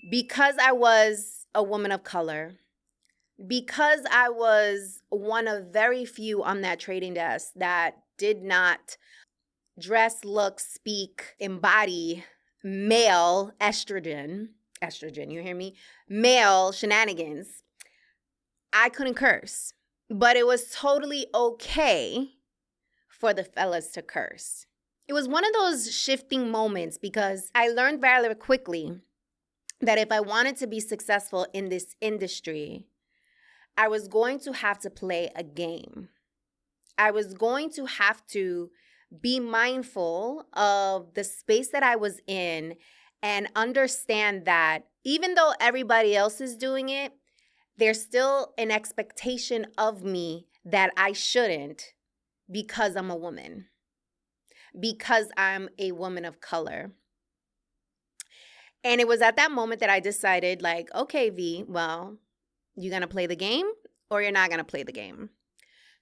because I was a woman of color, because I was one of very few on that trading desk that did not dress, look, speak, embody male estrogen, you hear me? Male shenanigans. I couldn't curse, but it was totally okay for the fellas to curse. It was one of those shifting moments because I learned very quickly that if I wanted to be successful in this industry, I was going to have to play a game. I was going to have to be mindful of the space that I was in and understand that even though everybody else is doing it, there's still an expectation of me that I shouldn't because I'm a woman, because I'm a woman of color. And it was at that moment that I decided, like, okay, V, well, you gonna play the game or you're not gonna play the game?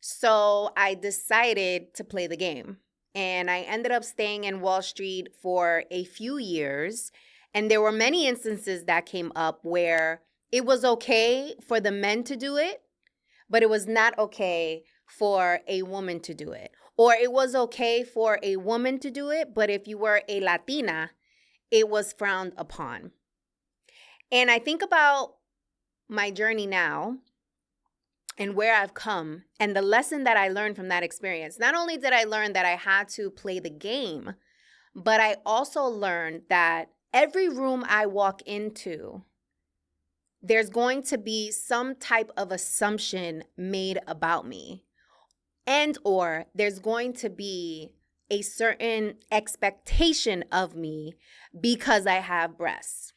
So I decided to play the game. And I ended up staying in Wall Street for a few years. And there were many instances that came up where it was okay for the men to do it, but it was not okay for a woman to do it. Or it was okay for a woman to do it, but if you were a Latina, it was frowned upon. And I think about my journey now and where I've come and the lesson that I learned from that experience. Not only did I learn that I had to play the game, but I also learned that every room I walk into, there's going to be some type of assumption made about me, and or there's going to be a certain expectation of me because I have breasts,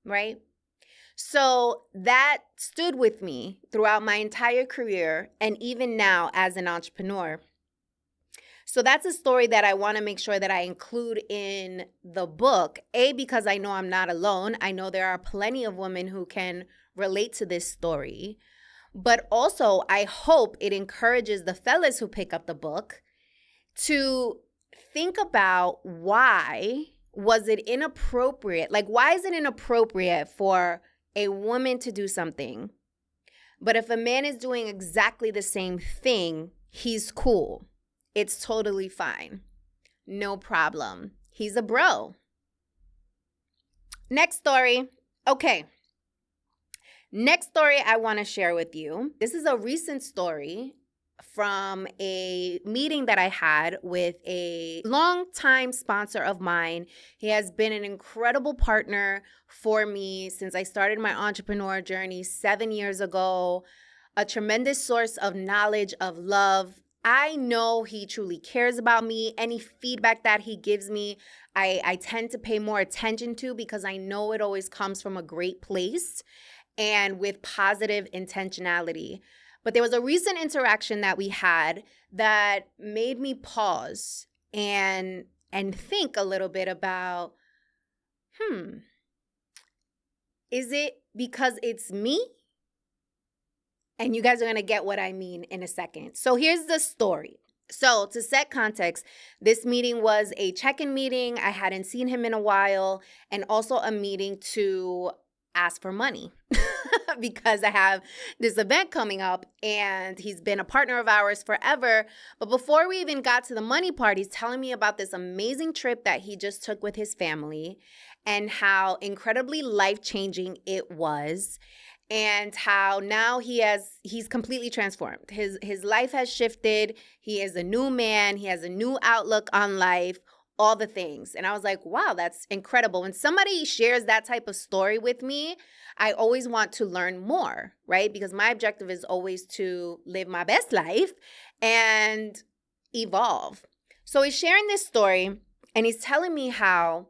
right? So that stood with me throughout my entire career and even now as an entrepreneur. So that's a story that I want to make sure that I include in the book, because I know I'm not alone. I know there are plenty of women who can relate to this story. But also, I hope it encourages the fellas who pick up the book to think about why was it inappropriate? Like, why is it inappropriate for a woman to do something, but if a man is doing exactly the same thing, he's cool. It's totally fine. No problem. He's a bro. Next story. Okay. Next story I want to share with you. This is a recent story from a meeting that I had with a longtime sponsor of mine. He has been an incredible partner for me since I started my entrepreneur journey 7 years ago. A tremendous source of knowledge, of love. I know he truly cares about me. Any feedback that he gives me, I tend to pay more attention to because I know it always comes from a great place and with positive intentionality. But there was a recent interaction that we had that made me pause and think a little bit about, is it because it's me? And you guys are going to get what I mean in a second. So here's the story. So to set context, this meeting was a check-in meeting. I hadn't seen him in a while, and also a meeting to ask for money because I have this event coming up and he's been a partner of ours forever. But before we even got to the money part, he's telling me about this amazing trip that he just took with his family and how incredibly life-changing it was. And how now he's completely transformed. His life has shifted. He is a new man. He has a new outlook on life, all the things. And I was like, wow, that's incredible. When somebody shares that type of story with me, I always want to learn more, right? Because my objective is always to live my best life and evolve. So he's sharing this story and he's telling me how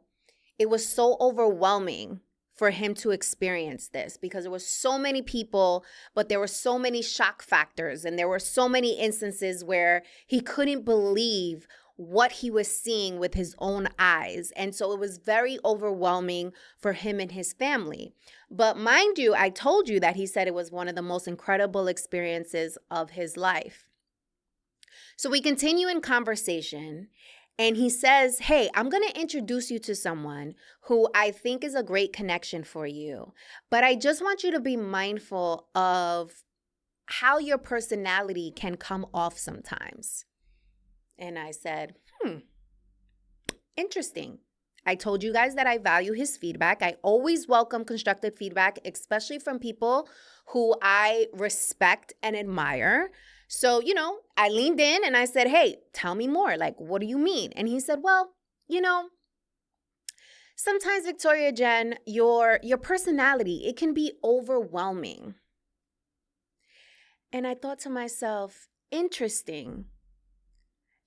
it was so overwhelming for him to experience this because there were so many people, but there were so many shock factors and there were so many instances where he couldn't believe what he was seeing with his own eyes. And so it was very overwhelming for him and his family. But mind you, I told you that he said it was one of the most incredible experiences of his life. So we continue in conversation. And he says, hey, I'm going to introduce you to someone who I think is a great connection for you. But I just want you to be mindful of how your personality can come off sometimes. And I said, interesting. I told you guys that I value his feedback. I always welcome constructive feedback, especially from people who I respect and admire. So, I leaned in and I said, hey, tell me more. Like, what do you mean? And he said, well, sometimes, Victoria Jenn, your personality, it can be overwhelming. And I thought to myself, interesting.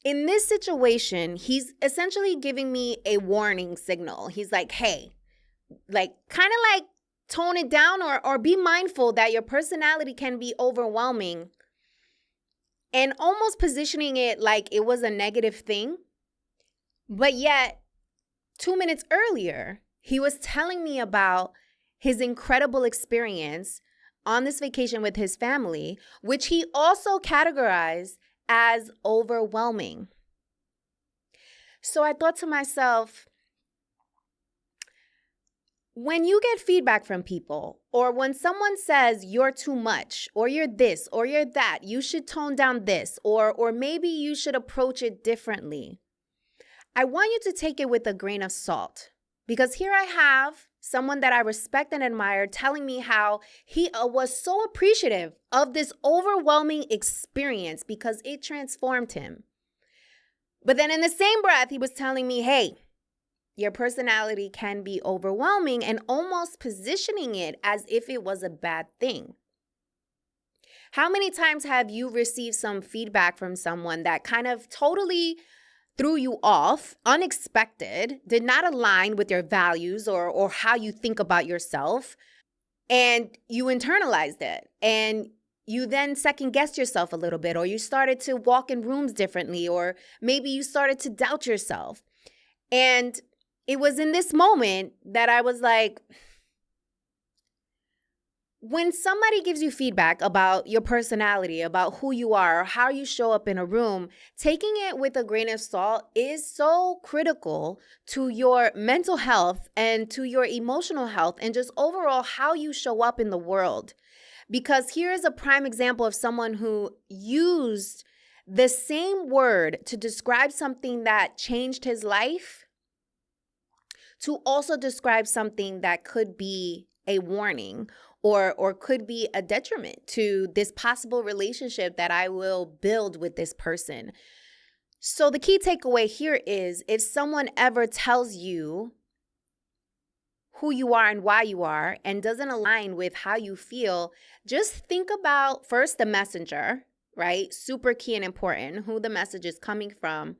In this situation, he's essentially giving me a warning signal. He's like, hey, kind of like tone it down or be mindful that your personality can be overwhelming, and almost positioning it like it was a negative thing. But yet, 2 minutes earlier, he was telling me about his incredible experience on this vacation with his family, which he also categorized as overwhelming. So I thought to myself, when you get feedback from people, or when someone says you're too much, or you're this, or you're that, you should tone down this, or maybe you should approach it differently, I want you to take it with a grain of salt. Because here I have someone that I respect and admire telling me how he was so appreciative of this overwhelming experience because it transformed him. But then in the same breath, he was telling me, hey, your personality can be overwhelming, and almost positioning it as if it was a bad thing. How many times have you received some feedback from someone that kind of totally threw you off, unexpected, did not align with your values or how you think about yourself, and you internalized it, and you then second-guessed yourself a little bit, or you started to walk in rooms differently, or maybe you started to doubt yourself. And it was in this moment that I was like, when somebody gives you feedback about your personality, about who you are, or how you show up in a room, taking it with a grain of salt is so critical to your mental health and to your emotional health and just overall how you show up in the world. Because here is a prime example of someone who used the same word to describe something that changed his life to also describe something that could be a warning or could be a detriment to this possible relationship that I will build with this person. So the key takeaway here is, if someone ever tells you who you are and why you are and doesn't align with how you feel, just think about first the messenger, right? Super key and important, who the message is coming from.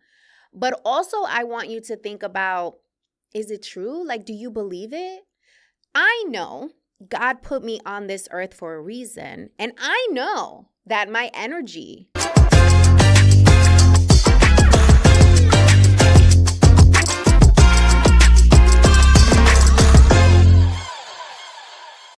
But also I want you to think about, is it true? Like, do you believe it? I know God put me on this earth for a reason, and I know that my energy